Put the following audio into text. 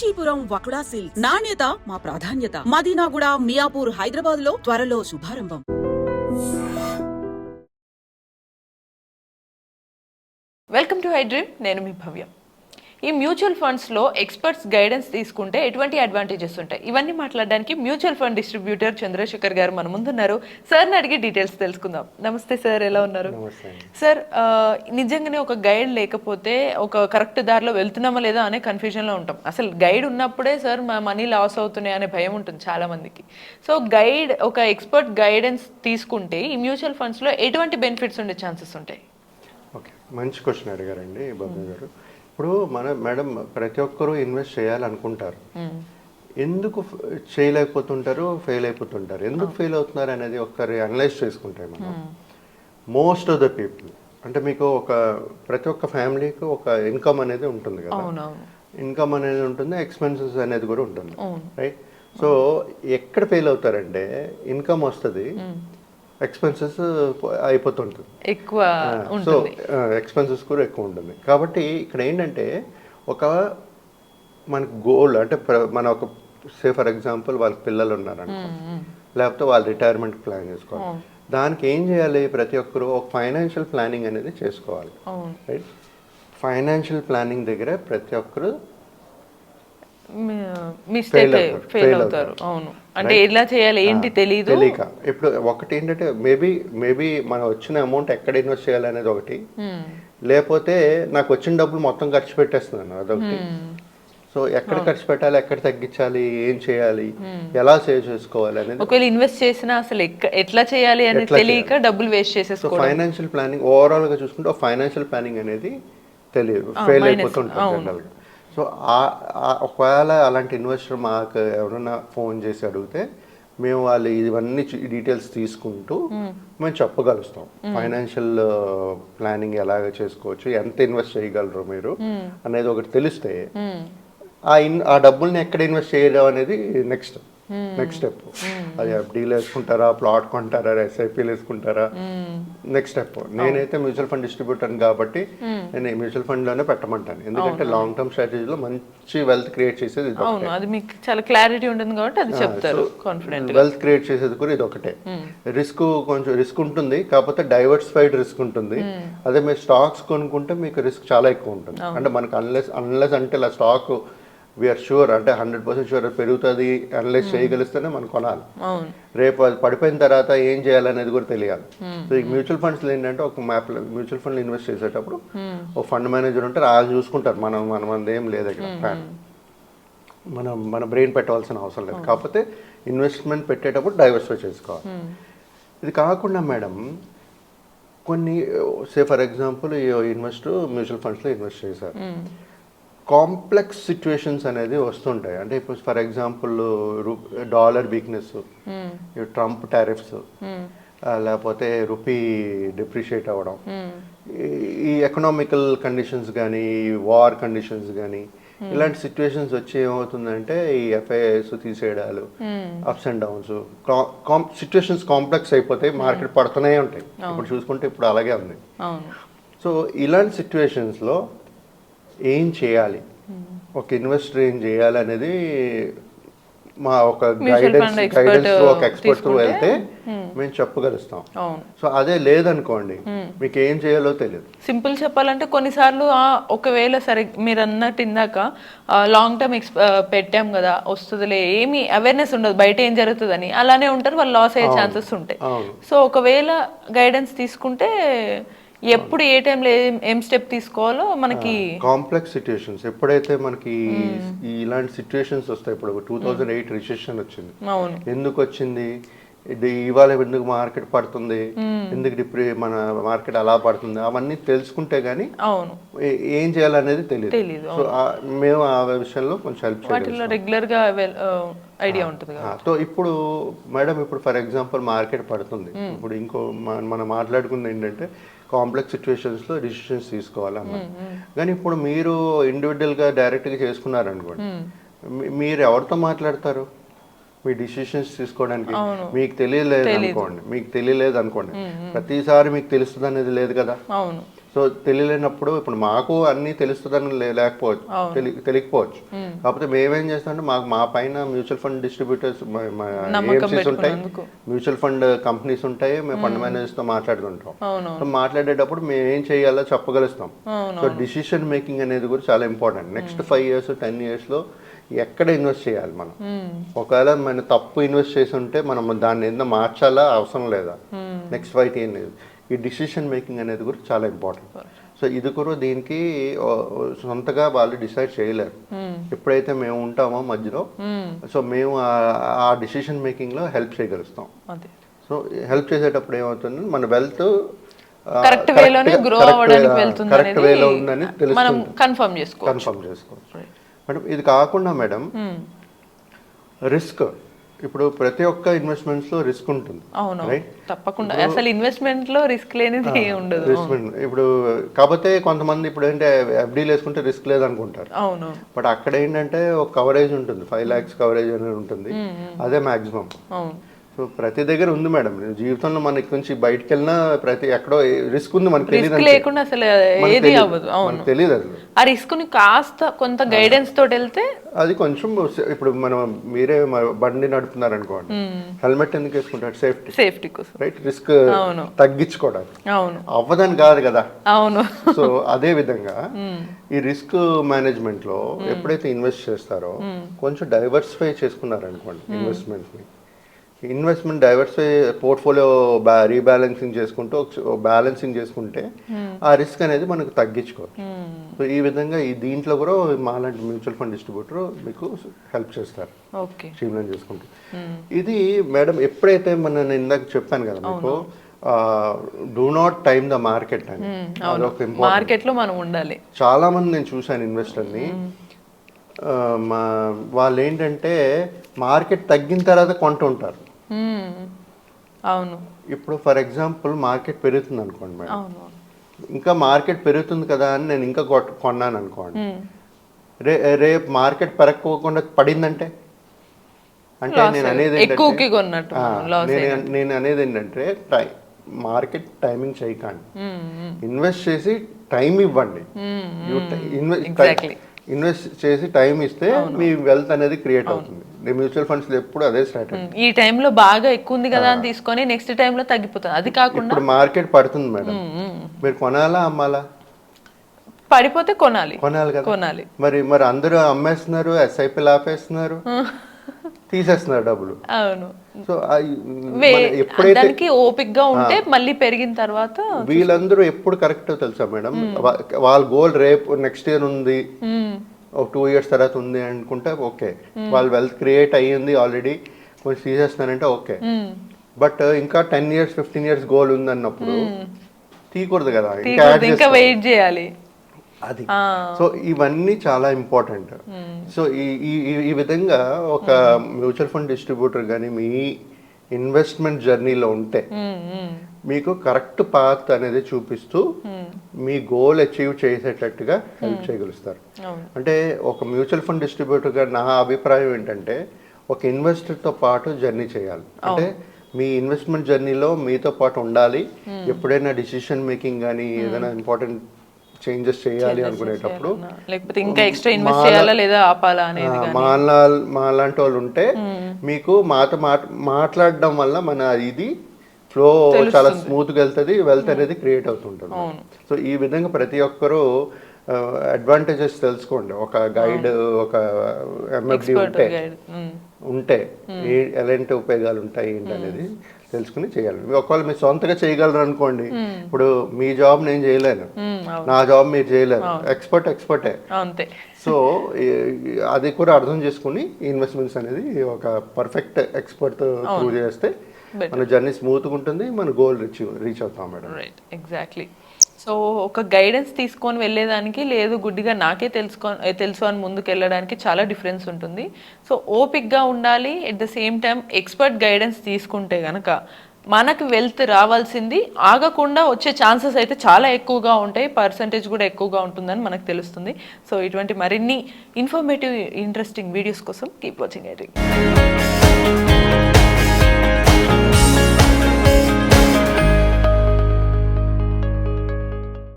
Kanchipuram వకుడా silks నాణ్యత మా ప్రాధాన్యత. మదీనాగూడ, మియాపూర్, హైదరాబాద్ లో త్వరలో శుభారంభం. Welcome to high dream. నేను మీ భవ్య. ఈ మ్యూచువల్ ఫండ్స్లో ఎక్స్పర్ట్స్ గైడెన్స్ తీసుకుంటే ఎటువంటి అడ్వాంటేజెస్ ఉంటాయి, ఇవన్నీ మాట్లాడడానికి మ్యూచువల్ ఫండ్ డిస్ట్రిబ్యూటర్ చంద్రశేఖర్ గారు మన ముందున్నారు. సార్ని అడిగి డీటెయిల్స్ తెలుసుకుందాం. నమస్తే సార్, ఎలా ఉన్నారు? సార్, నిజంగానే ఒక గైడ్ లేకపోతే ఒక కరెక్ట్ దారిలో వెళ్తున్నామా లేదా అనే కన్ఫ్యూజన్లో ఉంటాం. అసలు గైడ్ ఉన్నప్పుడే సార్ మా మనీ లాస్ అవుతున్నాయి అనే భయం ఉంటుంది చాలా మందికి. సో ఒక ఎక్స్పర్ట్ గైడెన్స్ తీసుకుంటే ఈ మ్యూచువల్ ఫండ్స్లో ఎటువంటి బెనిఫిట్స్ ఉండే ఛాన్సెస్ ఉంటాయి? ఓకే, మంచి క్వశ్చన్ అడిగారండి భవ్య గారు. ఇప్పుడు మేడం ప్రతి ఒక్కరూ ఇన్వెస్ట్ చేయాలనుకుంటారు. ఎందుకు చేయలేకపోతుంటారు, ఫెయిల్ అయిపోతుంటారు, ఎందుకు ఫెయిల్ అవుతున్నారు అనేది ఒకసారి అనలైజ్ చేసుకుంటే మనం మోస్ట్ ఆఫ్ ద పీపుల్, అంటే మీకు ప్రతి ఒక్క ఫ్యామిలీకి ఒక ఇన్కమ్ అనేది ఉంటుంది కదా, ఇన్కమ్ అనేది ఉంటుంది, ఎక్స్పెన్సెస్ అనేది కూడా ఉంటుంది, రైట్? సో ఎక్కడ ఫెయిల్ అవుతారంటే ఇన్కమ్ వస్తుంది, ఎక్స్పెన్సెస్ అయిపోతుంటుంది ఎక్కువ, సో ఎక్స్పెన్సెస్ కూడా ఎక్కువ ఉంటుంది. కాబట్టి ఇక్కడ ఏంటంటే మనకు గోల్ అంటే మన ఫర్ ఎగ్జాంపుల్ వాళ్ళకి పిల్లలు ఉన్నారనుకో, లేకపోతే వాళ్ళు రిటైర్మెంట్ ప్లాన్ చేసుకోవాలి. దానికి ఏం చేయాలి? ప్రతి ఒక్కరు ఒక ఫైనాన్షియల్ ప్లానింగ్ అనేది చేసుకోవాలి, రైట్? ఫైనాన్షియల్ ప్లానింగ్ దగ్గర ప్రతి ఒక్కరు ఫెయిల్ అవుతారు. అవును, అంటే ఎలా చేయాలి ఏంటి తెలియక. ఇప్పుడు ఒకటి ఏంటంటే మేబీ మనం వచ్చిన అమౌంట్ ఎక్కడ ఇన్వెస్ట్ చేయాలి అనేది ఒకటి, లేకపోతే నాకు వచ్చిన డబ్బులు మొత్తం ఖర్చు పెట్టేస్తున్నాను అదొకటి. సో ఎక్కడ ఖర్చు పెట్టాలి, ఎక్కడ తగ్గించాలి, ఏం చేయాలి, ఎలా సేవ్ చేసుకోవాలి అనేది. ఒకవేళ ఇన్వెస్ట్ చేసినా అసలు ఎట్లా చేయాలి అనేది తెలియక డబ్బులు వేస్ట్ చేసేసుకో. ఫైనాన్షియల్ ప్లానింగ్ ఓవరాల్ గా చూసుకుంటే ఫైనాన్షియల్ ప్లానింగ్ అనేది తెలియదు, ఫెయిల్ అయిపోతుంటుంది జనరల్గా. సో ఒకవేళ అలాంటి ఇన్వెస్టర్ మాకు ఎవరైనా ఫోన్ చేసి అడిగితే మేము వాళ్ళు ఇవన్నీ డీటెయిల్స్ తీసుకుంటూ మేము చెప్పగలుస్తాం. ఫైనాన్షియల్ ప్లానింగ్ ఎలాగ చేసుకోవచ్చు, ఎంత ఇన్వెస్ట్ చేయగలరు మీరు అనేది ఒకటి తెలిస్తే ఆ డబ్బుల్ని ఎక్కడ ఇన్వెస్ట్ చేయడం అనేది నెక్స్ట్ స్టెప్. అది ఎఫ్డీలు వేసుకుంటారా, ప్లాట్ కొంటారా, ఎస్ఐపీలు వేసుకుంటారా, నెక్స్ట్ స్టెప్. నేనైతే మ్యూచువల్ ఫండ్ డిస్ట్రిబ్యూటర్ కాబట్టి నేను మ్యూచువల్ ఫండ్ లోనే పెట్టమంటాను. ఎందుకంటే లాంగ్ టర్మ్ స్ట్రాటజీలో మంచి వెల్త్ క్రియేట్ చేసేది ఇది ఒకటే. అది మీకు చాలా క్లారిటీ ఉంటుంది కాబట్టి అది చెప్తారు కాన్ఫిడెంట్. వెల్త్ క్రియేట్ చేసేది కూడా ఇది ఒకటే. కొంచెం రిస్క్ ఉంటుంది, కాకపోతే డైవర్సిఫైడ్ రిస్క్ ఉంటుంది. అదే మీరు స్టాక్స్ కొనుక్కుంటే మీకు రిస్క్ చాలా ఎక్కువ ఉంటుంది. అంటే మనకు అన్లెస్ అంటే ఇలా స్టాక్ వీఆర్ షూర్, అంటే 100% షూర్ పెరుగుతుంది అనలైజ్ చేయగలిస్తేనే మనం కొనాలి. రేపు అది పడిపోయిన తర్వాత ఏం చేయాలనేది కూడా తెలియాలి. సో ఈ మ్యూచువల్ ఫండ్స్లో ఏంటంటే ఒక మ్యూచువల్ ఫండ్లో ఇన్వెస్ట్ చేసేటప్పుడు ఒక ఫండ్ మేనేజర్ ఉంటారు, వాళ్ళు చూసుకుంటారు. మనది ఏం లేదు ఇక్కడ, మన బ్రెయిన్ పెట్టవలసిన అవసరం లేదు. కాకపోతే ఇన్వెస్ట్మెంట్ పెట్టేటప్పుడు డైవర్సిఫై చేసుకోవాలి. ఇది కాకుండా మేడం కొన్ని ఫర్ ఎగ్జాంపుల్ మ్యూచువల్ ఫండ్స్లో ఇన్వెస్ట్ చేశారు, కాంప్లెక్స్ సిచ్యువేషన్స్ అనేది వస్తుంటాయి. అంటే ఇప్పుడు for example dollar weakness, Trump tariffs, లేకపోతే రూపీ డిప్రిషియేట్ అవ్వడం, ఈ ఎకనామికల్ కండిషన్స్ కానీ, వార్ కండిషన్స్ కానీ, ఇలాంటి సిచ్యువేషన్స్ వచ్చి ఏమవుతుందంటే ఈ ఎఫ్ఐఐస్ తీసేయడాలు, ups and downs, situations complex అయిపోతాయి, మార్కెట్ పడుతూనే ఉంటాయి. ఇప్పుడు చూసుకుంటే ఇప్పుడు అలాగే ఉంది. సో ఇలాంటి సిచ్యువేషన్స్లో ఏం చేయాలి, ఒక ఇన్వెస్టర్ ఏం చేయాలి అనేది మా ఒక గైడెన్స్ ఒక ఎక్స్పర్ట్ వెళ్తే మేము చెప్పగలుస్తాం. సో అదే లేదనుకోండి మీకు ఏం చేయాలో తెలియదు. సింపుల్ చెప్పాలంటే కొన్నిసార్లు ఒకవేళ సరే మీరు అన్నట్టు ఇందాక లాంగ్ టర్మ్ పెట్టాం కదా వస్తుందిలే, ఏమి అవేర్నెస్ ఉండదు బయట ఏం జరుగుతుందని, అలానే ఉంటారు, వాళ్ళు లాస్ అయ్యే ఛాన్సెస్ ఉంటాయి. సో ఒకవేళ గైడెన్స్ తీసుకుంటే ఎప్పుడు ఏ టైంలో ఏం స్టెప్ తీసుకోవాలో మనకి. కాంప్లెక్స్ సిచ్యుయేషన్స్ ఎప్పుడైతే మనకి ఇలాంటి సిచ్యుయేషన్స్ వస్తాయి, ఇప్పుడు 2008 రిసెషన్ వచ్చింది, ఎందుకు వచ్చింది, ఇవాళ ఎందుకు మార్కెట్ పడుతుంది, ఎందుకు మన మార్కెట్ అలా పడుతుంది, అవన్నీ తెలుసుకుంటే గానీ ఏం చేయాలనేది తెలియదు. సో మేము ఆ విషయంలో కొంచెం హెల్ప్ చేయాలి, రెగ్యులర్ గా ఐడియా ఉంటుంది. సో ఇప్పుడు మేడం ఫర్ ఎగ్జాంపుల్ మార్కెట్ పడుతుంది, ఇప్పుడు మనం మాట్లాడుకుంది ఏంటంటే కాంప్లెక్స్ సిచ్యువేషన్స్లో డిసిషన్స్ తీసుకోవాలన్నమాట. కానీ ఇప్పుడు మీరు ఇండివిజువల్గా డైరెక్ట్గా చేసుకున్నారనుకోండి, మీరు ఎవరితో మాట్లాడతారు మీ డిసిషన్స్ తీసుకోవడానికి? మీకు తెలియలేదు అనుకోండి, ప్రతిసారి మీకు తెలుస్తుంది అనేది లేదు కదా. సో తెలియలేనప్పుడు ఇప్పుడు మాకు అన్నీ తెలుస్తుందని లేకపోవచ్చు, తెలియకపోవచ్చు. కాకపోతే మేమేం చేస్తామంటే మా పైన మ్యూచువల్ ఫండ్ డిస్ట్రిబ్యూటర్స్ ఏఎంసీస్ ఉంటాయి, మ్యూచువల్ ఫండ్ కంపెనీస్ ఉంటాయి, మేము ఫండ్ మేనేజర్స్తో మాట్లాడుతుంటాం. సో మాట్లాడేటప్పుడు మేము ఏం చేయాలో చెప్పగలుస్తాం. సో డిసిషన్ మేకింగ్ అనేది కూడా చాలా ఇంపార్టెంట్. నెక్స్ట్ 5 years 10 yearsలో ఎక్కడ ఇన్వెస్ట్ చేయాలి మనం, ఒకవేళ మనం తప్పు ఇన్వెస్ట్ చేసి ఉంటే మనం దాన్ని ఏదైనా మార్చాలా అవసరం లేదా, నెక్స్ట్ 5-10 years ఈ డిసిషన్ మేకింగ్ అనేది కూడా చాలా ఇంపార్టెంట్. సో ఇది కూడా దీనికి సొంతగా వాళ్ళు డిసైడ్ చేయలేరు. ఎప్పుడైతే మేము ఉంటామో మధ్యలో, సో మేము ఆ డిసిషన్ మేకింగ్లో హెల్ప్ చేయగలుగుతాం. సో హెల్ప్ చేసేటప్పుడు ఏమవుతుంది, మన వెల్త్ కరెక్ట్ వేలోనే గ్రో అవ్వడానికి వెళ్తుంది, కరెక్ట్ వేలో ఉందని మనం కన్ఫర్మ్ చేసుకోవచ్చు. మేడం ఇది కాకుండా మేడం రిస్క్, ఇప్పుడు ప్రతి ఒక్క ఇన్వెస్ట్మెంట్స్ లో రిస్క్ ఉంటుంది. అవును, తప్పకుండా. అసలు ఇన్వెస్ట్మెంట్ లో రిస్క్ లేనిది ఉండదు. ఇప్పుడు కాకపోతే కొంతమంది ఇప్పుడు ఏంటంటే ఎఫ్డీలు వేసుకుంటే రిస్క్ లేదనుకుంటారు. అవును, బట్ అక్కడ ఏంటంటే ఒక కవరేజ్ ఉంటుంది, 5 lakhs కవరేజ్ అనేది ఉంటుంది, అదే మాక్సిమం. సో ప్రతి దగ్గర ఉంది మేడం. జీవితంలో మనకి నుంచి బయటకు వెళ్ళినా ప్రతి ఎక్కడో రిస్క్ ఉంది, మనకి లేకుండా అసలు ఏది అవ్వదు. అవును, తెలియదు అసలు. ఆ రిస్క్ ని కాస్త కొంత గైడెన్స్ తోటి వెళ్తే అది కొంచెం. ఇప్పుడు మనం మీరే బండి నడుపుతున్నారు అనుకోండి, హెల్మెట్ ఎందుకు వేసుకుంటారు? సేఫ్టీ కోసం, రైట్? రిస్క్ తగ్గించుకోవడానికి. అవును, అవ్వదని కాదు కదా. అవును. సో అదే విధంగా ఈ రిస్క్ మేనేజ్మెంట్ లో ఎప్పుడైతే ఇన్వెస్ట్ చేస్తారో కొంచెం డైవర్సిఫై చేసుకున్నారు అనుకోండి ఇన్వెస్ట్మెంట్ డైవర్సిఫై పోర్ట్ఫోలియో రీబ్యాలెన్సింగ్ చేసుకుంటూ బ్యాలెన్సింగ్ చేసుకుంటే ఆ రిస్క్ అనేది మనకు తగ్గించుకోవచ్చు. సో ఈ విధంగా ఈ దీంట్లో కూడా మాలాంటి మ్యూచువల్ ఫండ్ డిస్ట్రిబ్యూటర్ మీకు హెల్ప్ చేస్తారు స్ట్రీమ్లైన్ చేసుకుంటూ. ఇది మేడం ఎప్పుడైతే నేను ఇందాక చెప్పాను కదా మీకు, do not time the market అని, అదొక ఇంపార్టెంట్. మార్కెట్ లో మనం ఉండాలి. చాలా మంది నేను చూశాను ఇన్వెస్టర్ని, వాళ్ళు ఏంటంటే మార్కెట్ తగ్గిన తర్వాత కొంటుంటారు. అవును, ఇప్పుడు ఫర్ ఎగ్జాంపుల్ మార్కెట్ పెరుగుతుంది అనుకోండి మేడం, ఇంకా మార్కెట్ పెరుగుతుంది కదా అని నేను ఇంకా కొన్నాను అనుకోండి, రేపు మార్కెట్ పెరగకోకుండా పడిందంటే అంటే నేను అనేది ఏంటంటే మార్కెట్ టైమింగ్ చేయకండి, ఇన్వెస్ట్ చేసి టైం ఇవ్వండి. ఇన్వెస్ట్ చేసి టైం ఇస్తే మీ వెల్త్ అనేది క్రియేట్ అవుతుంది. మ్యూచువల్ ఫండ్స్ ఎప్పుడు అదే స్ట్రాటజీ. ఈ టైంలో బాగా ఎక్కువ ఉంది కదా అని తీసుకొని నెక్స్ట్ టైంలో తగ్గిపోతుంది. అది కాకుండా ఇప్పుడు మార్కెట్ పడుతుంది మేడం, మీరు కొనాలా అమ్మాలా? పడిపోతే కొనాలి కదా, కొనాలి. మరి అందరూ అమ్మేస్తున్నారు, ఎస్ఐపీలు ఆపేస్తున్నారు, తీసేస్తున్నారు డబ్బులు. అవును. సో ఎప్పుడైతే ఓపిక్ గా ఉంటే మళ్ళీ పెరిగిన తర్వాత వీళ్ళందరూ ఎప్పుడు కరెక్ట్ తెలుసా మేడం, వాళ్ళ గోల్ రేపు నెక్స్ట్ ఇయర్ ఉంది, ఒక 2 years తర్వాత ఉంది అనుకుంటే ఓకే, వాళ్ళ వెల్త్ క్రియేట్ అయ్యింది ఆల్రెడీ, కొంచెం తీసేస్తున్నారంటే ఓకే. బట్ ఇంకా 10 years 15 years గోల్ ఉంది అన్నప్పుడు తీయకూడదు కదా, ఇంకా వెయిట్ చేయాలి. అది సో ఇవన్నీ చాలా ఇంపార్టెంట్. సో ఈ విధంగా ఒక మ్యూచువల్ ఫండ్ డిస్ట్రిబ్యూటర్ కానీ మీ ఇన్వెస్ట్మెంట్ జర్నీలో ఉంటే మీకు కరెక్ట్ పాత్ అనేది చూపిస్తూ మీ గోల్ అచీవ్ చేసేటట్టుగా హెల్ప్ చేయగలుగుతారు. అంటే ఒక మ్యూచువల్ ఫండ్ డిస్ట్రిబ్యూటర్గా నా అభిప్రాయం ఏంటంటే ఒక ఇన్వెస్టర్తో పాటు జర్నీ చేయాలి. అంటే మీ ఇన్వెస్ట్మెంట్ జర్నీలో మీతో పాటు ఉండాలి. ఎప్పుడైనా డిసిషన్ మేకింగ్ కానీ ఏదైనా ఇంపార్టెంట్ చేంజెస్ చేయాలి అనుకునేటప్పుడు, లేకపోతే ఇంకా ఎక్స్ట్రా ఇన్వెస్ట్ చేయాలా లేదా ఆపాలా అనేది మాలాంటి వాళ్ళు ఉంటే మీకు మాతో మాట్లాడడం వల్ల మన ఇది ఫ్లో చాలా స్మూత్గా వెళ్తుంది, వెల్త్ అనేది క్రియేట్ అవుతుంటుంది. సో ఈ విధంగా ప్రతి ఒక్కరూ అడ్వాంటేజెస్ తెలుసుకోండి. ఒక గైడ్, ఒక ఎంఎఫ్డి ఉంటే ఎలాంటి ఉపయోగాలు ఉంటాయి ఏంటి అనేది తెలుసుకుని చేయాలి. ఒకవేళ మీరు సొంతగా చేయగలరు అనుకోండి, ఇప్పుడు మీ జాబ్ నేను చేయలేను, నా జాబ్ మీరు చేయలేరు, ఎక్స్పర్టే. సో అది కూడా అర్థం చేసుకుని ఇన్వెస్ట్మెంట్స్ అనేది ఒక పర్ఫెక్ట్ ఎక్స్పర్ట్ త్రూ చేస్తే మన జర్నీ స్మూత్గా ఉంటుంది, మన గోల్ రీచ్ అవుతాం మేడం. Right, exactly. సో ఒక గైడెన్స్ తీసుకొని వెళ్ళేదానికి, లేదు గుడ్డిగా నాకే తెలుసు అని ముందుకు వెళ్ళడానికి చాలా డిఫరెన్స్ ఉంటుంది. సో ఓపిక్గా ఉండాలి. At the same time expert guidance తీసుకుంటే కనుక మనకు వెల్త్ రావాల్సింది ఆగకుండా వచ్చే ఛాన్సెస్ అయితే చాలా ఎక్కువగా ఉంటాయి, పర్సంటేజ్ కూడా ఎక్కువగా ఉంటుందని మనకు తెలుస్తుంది. సో ఇటువంటి మరిన్ని ఇన్ఫర్మేటివ్ ఇంట్రెస్టింగ్ వీడియోస్ కోసం కీప్ వాచింగ్ ఐ డ్రీమ్.